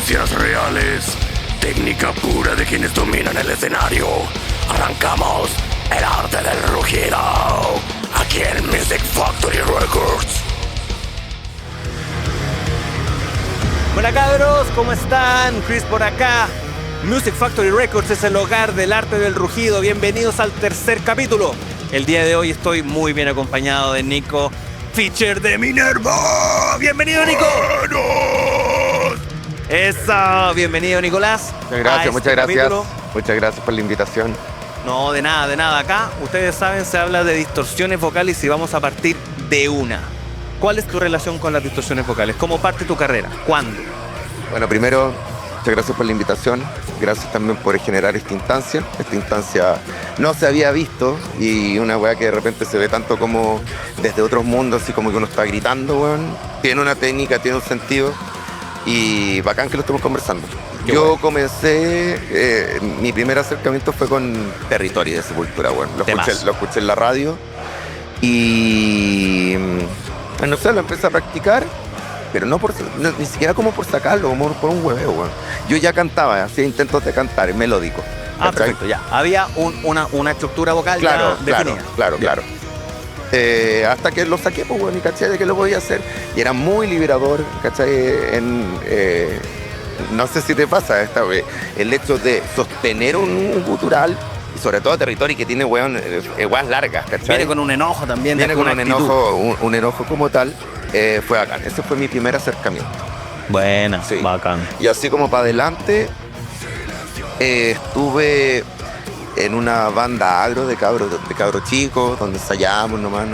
Frecuencias reales, técnica pura de quienes dominan el escenario. Arrancamos el arte del rugido, aquí en Music Factory Records. Hola cabros, ¿cómo están? Chris por acá. Music Factory Records es el hogar del arte del rugido. Bienvenidos al tercer capítulo. El día de hoy estoy muy bien acompañado de Nico, feature de Minerva. ¡Bienvenido, Nico! ¡Eso! Bienvenido, Nicolás. Muchas gracias, muchas gracias. Capítulo. Muchas gracias por la invitación. No, de nada, de nada. Acá, ustedes saben, se habla de distorsiones vocales y vamos a partir de una. ¿Cuál es tu relación con las distorsiones vocales? ¿Cómo parte tu carrera? ¿Cuándo? Bueno, primero, muchas gracias por la invitación. Gracias también por generar esta instancia. Esta instancia no se había visto y una weá que de repente se ve tanto como desde otros mundos, así como que uno está gritando, weón. Tiene una técnica, tiene un sentido y bacán que lo estemos conversando. Yo comencé, mi primer acercamiento fue con Territory de Sepultura, weón. Lo escuché en la radio y no sé, lo empecé a practicar. Pero ni siquiera como por sacarlo, como por un hueveo, weón. Yo ya cantaba, hacía intentos de cantar, melódico. Ah, perfecto, ya. Había una estructura vocal ya definida. Claro. Hasta que lo saqué, pues, weón, y caché de que lo podía hacer. Y era muy liberador, ¿cachai? No sé si te pasa esta vez, el hecho de sostener un gutural, y sobre todo Territory, que tiene, weón, weas largas, ¿cachai? Viene con un enojo también. Viene con un enojo como tal. Fue bacán, ese fue mi primer acercamiento. Buena, sí. Bacán. Y así como para adelante, estuve en una banda agro de cabros chicos, donde ensayábamos nomás.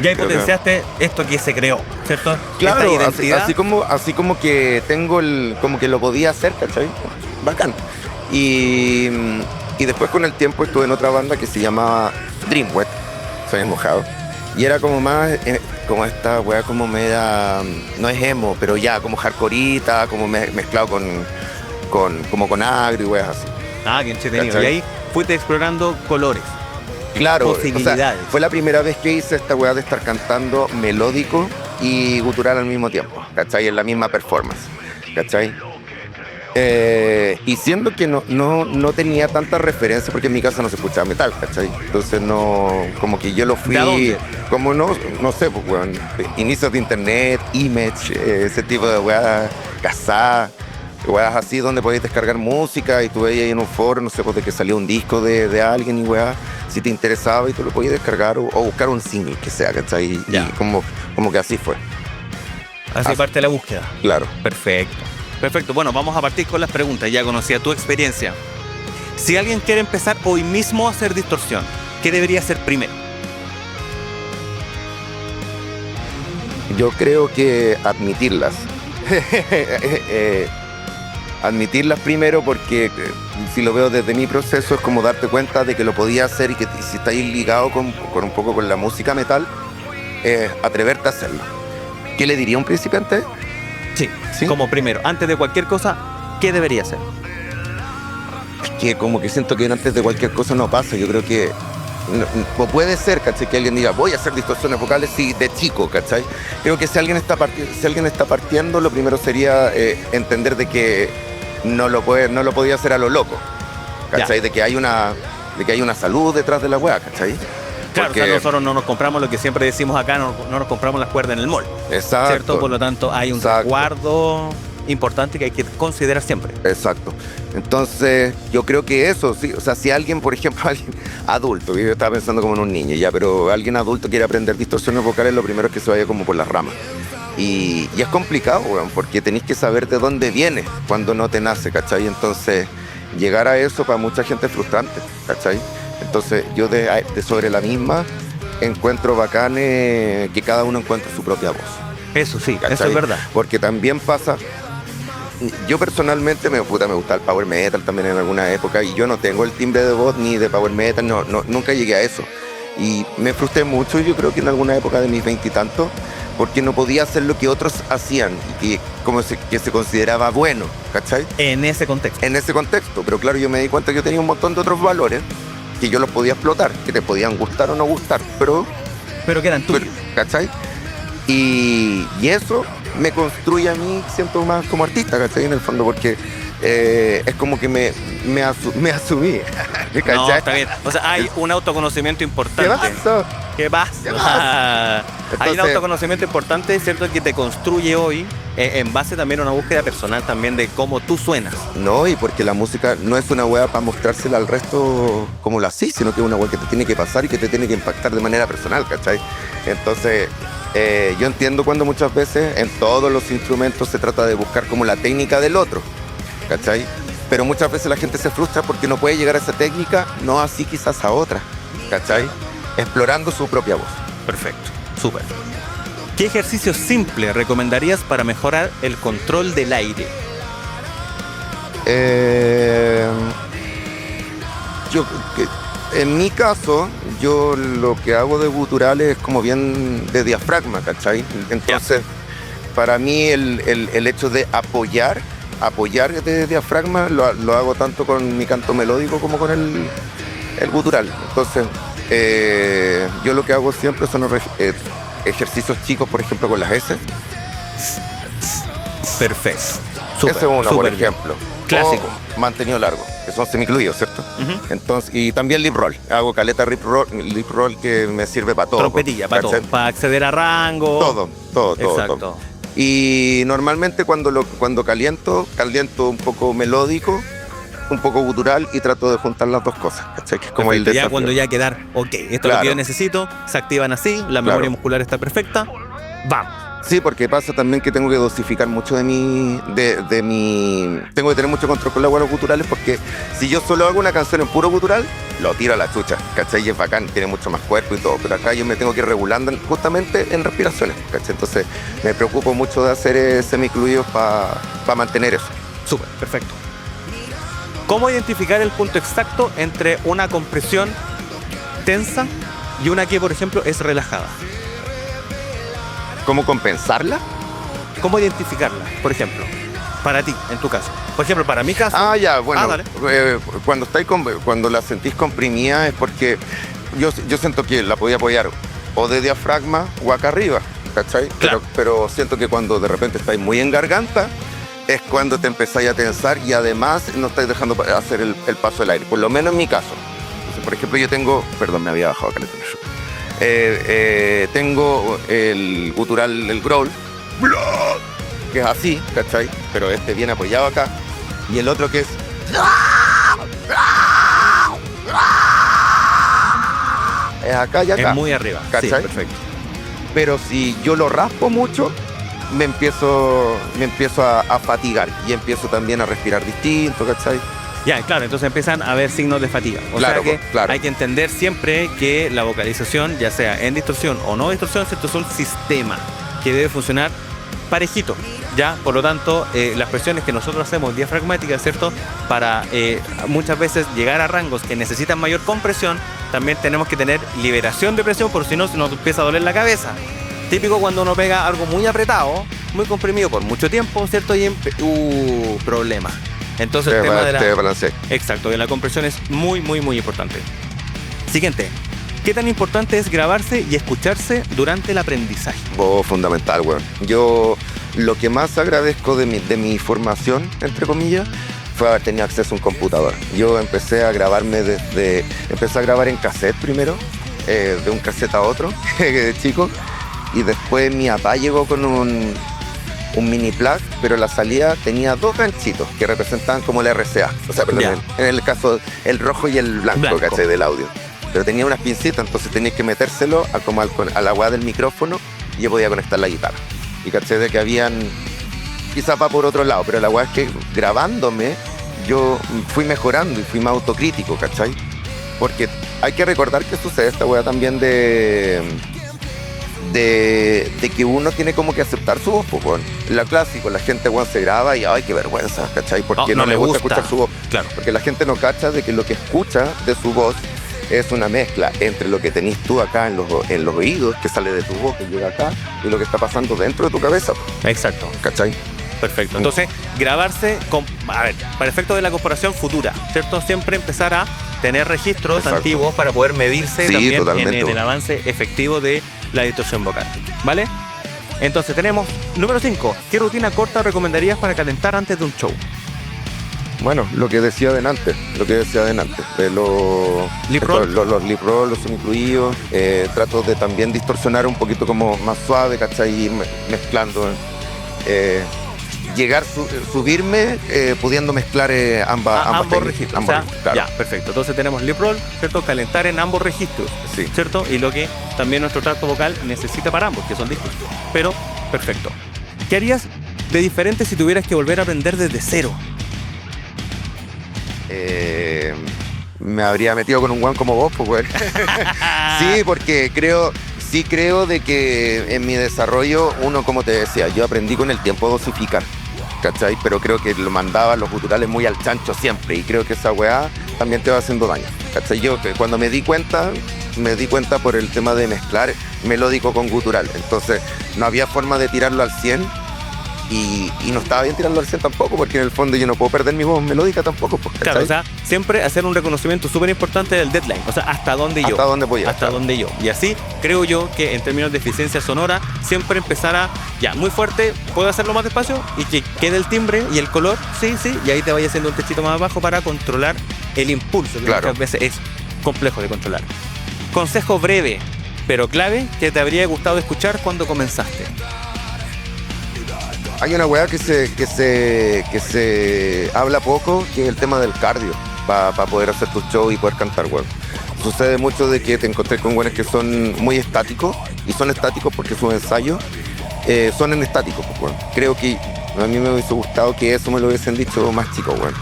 Y ahí potenciaste esto que se creó, ¿cierto? Claro, esta identidad. así como que tengo como que lo podía hacer, ¿cachai? Bacán. Y después con el tiempo estuve en otra banda que se llamaba Dreamwet, Sueños Mojados. Y era como más, como esta weá como media, no es emo, pero ya como hardcoreita, como mezclado con agro y weas así. Ah, qué entretenido. ¿Cachai? Y ahí fuiste explorando colores. Claro, posibilidades. O sea, fue la primera vez que hice esta weá de estar cantando melódico y gutural al mismo tiempo, ¿cachai? En la misma performance, ¿cachai? Y siendo que no tenía tanta referencia, porque en mi casa no se escuchaba metal, ¿cachai? Entonces como que yo lo fui, ¿de dónde? como no sé, pues weón, inicios de internet, Image, ese tipo de weas, Kazaa, weas así donde podías descargar música y tú veías ahí en un foro, no sé, pues de que salía un disco de alguien y weas, si te interesaba y tú lo podías descargar o buscar un single que sea, ¿cachai? Y como que así fue. Así parte la búsqueda. Claro. Perfecto, bueno, vamos a partir con las preguntas. Ya conocía tu experiencia. Si alguien quiere empezar hoy mismo a hacer distorsión, ¿qué debería hacer primero? Yo creo que admitirlas. Admitirlas primero porque si lo veo desde mi proceso es como darte cuenta de que lo podía hacer y que si estáis ligado con un poco con la música metal, atreverte a hacerlo. ¿Qué le diría a un principiante? Sí, como primero, antes de cualquier cosa, ¿qué debería hacer? Es que como que siento que antes de cualquier cosa no pasa. Yo creo que o puede ser, ¿cachai? Que alguien diga, voy a hacer distorsiones vocales, sí, de chico, ¿cachai? Creo que si alguien está partiendo, lo primero sería entender de que no lo podía hacer a lo loco, ¿cachai? De que hay una salud detrás de la weá, ¿cachai? Claro, Porque, o sea, nosotros no nos compramos lo que siempre decimos acá, no nos compramos las cuerdas en el mall. Exacto. ¿Cierto? Por lo tanto, hay un resguardo importante que hay que considerar siempre. Exacto. Entonces, yo creo que eso, sí. O sea, si alguien, por ejemplo, alguien adulto, yo estaba pensando como en un niño ya, pero alguien adulto quiere aprender distorsiones vocales, lo primero es que se vaya como por las ramas. Y es complicado, weón, porque tenéis que saber de dónde viene cuando no te nace, ¿cachai? Entonces, llegar a eso para mucha gente es frustrante, ¿cachai? Entonces yo de sobre la misma encuentro bacán que cada uno encuentre su propia voz. Eso sí, ¿cachai? eso es verdad. Porque también pasa, yo personalmente me gusta el power metal también en alguna época y yo no tengo el timbre de voz ni de power metal, nunca llegué a eso. Y me frustré mucho, yo creo que en alguna época de mis 20 y tantos, porque no podía hacer lo que otros hacían y que se consideraba bueno, ¿cachai? En ese contexto. Pero claro, yo me di cuenta que yo tenía un montón de otros valores que yo los podía explotar, que te podían gustar o no gustar, pero que eran tuyos. ¿cachai? Y eso me construye a mí, siento más como artista, ¿cachai? En el fondo, porque es como que me asumí. ¿Cachai? No, está bien. O sea, hay un autoconocimiento importante. ¿Qué pasa? ¿Qué pasa? Hay un Entonces, autoconocimiento importante, ¿cierto? Que te construye hoy en base también a una búsqueda personal también de cómo tú suenas. no, y porque la música no es una weá para mostrársela al resto como la sí, sino que es una weá que te tiene que pasar y que te tiene que impactar de manera personal, ¿cachai? Entonces, yo entiendo cuando muchas veces en todos los instrumentos se trata de buscar como la técnica del otro, ¿cachai? Pero muchas veces la gente se frustra porque no puede llegar a esa técnica, no así quizás a otra, ¿cachai? Explorando su propia voz. Perfecto, súper. ¿Qué ejercicio simple recomendarías para mejorar el control del aire? En mi caso, yo lo que hago de gutural es como bien de diafragma, ¿cachai? Entonces, para mí el hecho de apoyar de diafragma lo hago tanto con mi canto melódico como con el gutural. Entonces, yo lo que hago siempre son ejercicios chicos, por ejemplo, con las S. Perfecto. Ese es uno, por súper bien. ejemplo. Clásico. O mantenido largo, que son semicluidos, ¿cierto? Ujú. Entonces, y también lip roll. Hago caleta lip roll que me sirve para todo. Trompetilla, para todo. ¿cachai? Para acceder a rango. Todo. Exacto. Y normalmente cuando caliento un poco melódico, un poco gutural y trato de juntar las dos cosas, ¿cachai? Que es como el Perfecto, ya desafío. cuando ya quedar, ok, esto es lo Claro. que yo necesito, se activan así, la memoria muscular está perfecta, vamos. Sí, porque pasa también que tengo que dosificar mucho de mi... Tengo que tener mucho control con las guaras guturales porque si yo solo hago una canción en puro gutural, lo tiro a la chucha, ¿cachai? Y es bacán, tiene mucho más cuerpo y todo, pero acá yo me tengo que ir regulando justamente en respiraciones, ¿cachai? Entonces me preocupo mucho de hacer semicluidos para mantener eso. Súper, perfecto. ¿Cómo identificar el punto exacto entre una compresión tensa y una que, por ejemplo, es relajada? ¿Cómo compensarla? ¿Cómo identificarla, por ejemplo? Para ti, en tu caso. Por ejemplo, para mi caso... Ah, ya, bueno. dale. Cuando la sentís comprimida es porque yo siento que la podía apoyar o de diafragma o acá arriba, ¿cachai? Claro. Pero siento que cuando de repente estáis muy en garganta es cuando te empezáis a tensar y además no estáis dejando hacer el paso del aire, por lo menos en mi caso. Entonces, por ejemplo, yo tengo... Perdón, me había bajado caleta. Tengo el gutural, el growl, que es así, ¿cachai? Pero este viene apoyado acá. Y el otro que es... Es acá y acá. Es muy arriba. Sí, ¿cachai? perfecto. Pero si yo lo raspo mucho, me empiezo a fatigar y empiezo también a respirar distinto, ¿cachai? Ya, claro, entonces empiezan a haber signos de fatiga. O Claro, sea que claro. hay que entender siempre que la vocalización, ya sea en distorsión o no distorsión, ¿cierto? Es un sistema que debe funcionar parejito. Ya, por lo tanto, las presiones que nosotros hacemos diafragmáticas, ¿cierto? Para muchas veces llegar a rangos que necesitan mayor compresión, también tenemos que tener liberación de presión, por si no se nos empieza a doler la cabeza. Típico cuando uno pega algo muy apretado, muy comprimido por mucho tiempo, ¿cierto? Y problema. Entonces el tema de Te balanceé. Exacto, de la compresión es muy, muy, muy importante. Siguiente. ¿Qué tan importante es grabarse y escucharse durante el aprendizaje? Fundamental, weón. Yo lo que más agradezco de mi formación, entre comillas, fue haber tenido acceso a un computador. Yo empecé a grabarme empecé a grabar en cassette primero, de un cassette a otro, de chico, y después mi papá llegó con un mini plug, pero la salida tenía dos ganchitos que representaban como el RCA. O sea, perdón, en el caso, el rojo y el blanco. ¿Cachai? Del audio. Pero tenía unas pincitas, entonces tenías que metérselo a la guada del micrófono y yo podía conectar la guitarra. Y caché de que habían, quizás va por otro lado, pero la guada es que grabándome yo fui mejorando y fui más autocrítico, ¿cachai? Porque hay que recordar que sucede esta guada también de que uno tiene como que aceptar su voz, pues, bueno. La clásico, la gente, bueno, se graba y ay, qué vergüenza, ¿cachai? Porque no le gusta escuchar su voz. Claro. Porque la gente no cacha de que lo que escucha de su voz es una mezcla entre lo que tenés tú acá en los oídos, que sale de tu voz, que llega acá, y lo que está pasando dentro de tu cabeza, Exacto. ¿cachai? Perfecto. Entonces, grabarse para efecto de la corporación futura, ¿cierto? Siempre empezar a tener registros Exacto. antiguos para poder medirse Sí, también totalmente. en el avance efectivo de la distorsión vocal. ¿Vale? Entonces tenemos número 5. ¿Qué rutina corta recomendarías para calentar antes de un show? Bueno, lo que decía adelante, de los Lip roll. los lip roll, los semifluidos, trato de también distorsionar un poquito como más suave, ¿cachai? Ir mezclando, subirme pudiendo mezclar ambas ambos técnicas, registros. ambos O sea, registros, claro. Ya, perfecto. Entonces tenemos lip roll, ¿cierto? Calentar en ambos registros, Sí. ¿cierto? Y lo que también nuestro tracto vocal necesita para ambos, que son distintos. Pero, perfecto. ¿Qué harías de diferente si tuvieras que volver a aprender desde cero? Me habría metido con un guan como vos, pues, güey. Sí, porque creo de que en mi desarrollo, uno, como te decía, yo aprendí con el tiempo a dosificar, ¿cachai? Pero creo que lo mandaba los guturales muy al chancho siempre, y creo que esa weá también te va haciendo daño, ¿cachai? Yo cuando me di cuenta por el tema de mezclar melódico con gutural, entonces no había forma de tirarlo al 100. Y no estaba bien tirarlo al 100 tampoco, porque en el fondo yo no puedo perder mi voz melódica tampoco, pues, Claro, o sea, siempre hacer un reconocimiento súper importante del deadline, o sea, hasta dónde yo. Hasta dónde voy a Hasta estar. dónde yo. Y así creo yo que en términos de eficiencia sonora, siempre empezar a, ya, muy fuerte, puedo hacerlo más despacio y que quede el timbre y el color, sí, y ahí te vaya haciendo un techito más abajo para controlar el impulso, que Claro. muchas veces es complejo de controlar. Consejo breve, pero clave, que te habría gustado escuchar cuando comenzaste. Hay una weá que se habla poco, que es el tema del cardio, para poder hacer tu show y poder cantar, weón. Sucede mucho de que te encontré con weones que son muy estáticos, y son estáticos porque sus ensayos son en estático, pues, weón. Creo que a mí me hubiese gustado que eso me lo hubiesen dicho más chico, weón.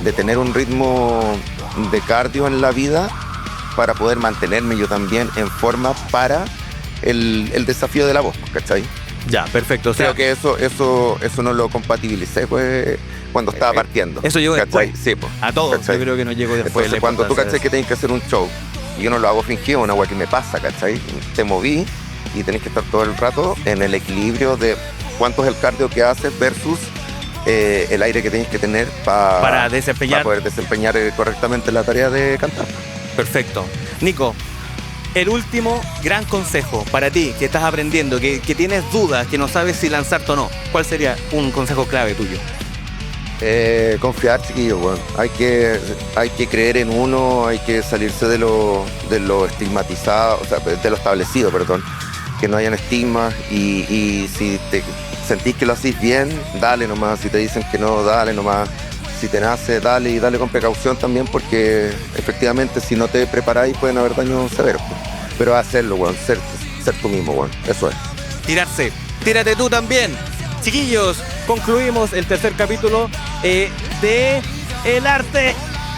De tener un ritmo de cardio en la vida para poder mantenerme yo también en forma para el desafío de la voz, ¿cachai? Ya, perfecto. O sea, Creo que eso no lo compatibilicé, pues, cuando estaba partiendo. eso llegó ¿cachai? después. Sí, pues. a todos, ¿cachai? yo creo que no llegó después. Entonces, cuando tú cachai que tenés que hacer un show, y yo no lo hago fingido, una weá que me pasa, ¿cachai? Te moví y tenés que estar todo el rato en el equilibrio de cuánto es el cardio que haces versus el aire que tienes que tener para desempeñar. para poder desempeñar correctamente la tarea de cantar. Perfecto. Nico, el último gran consejo para ti que estás aprendiendo, que tienes dudas, que no sabes si lanzarte o no. ¿Cuál sería un consejo clave tuyo? Confiar, chiquillos, bueno. Hay que creer en uno, hay que salirse de lo estigmatizado, o sea, de lo establecido, perdón. Que no hayan estigmas, y si te sentís que lo hacís bien, dale nomás. Si te dicen que no, dale nomás. Si te nace, dale, y dale con precaución también, porque efectivamente si no te preparáis pueden haber daños severos. Pero hacerlo, weón, ser tú mismo, weón, eso es. Tirarse. Tírate tú también. Chiquillos, concluimos el tercer capítulo de El Arte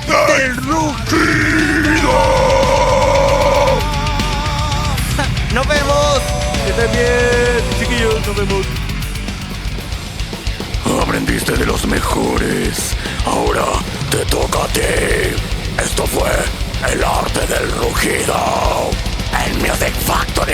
del Rugido. Nos vemos. Que estén bien, chiquillos, nos vemos. Aprendiste de los mejores. Ahora te toca a ti. Esto fue El Arte del Rugido. El Music Factory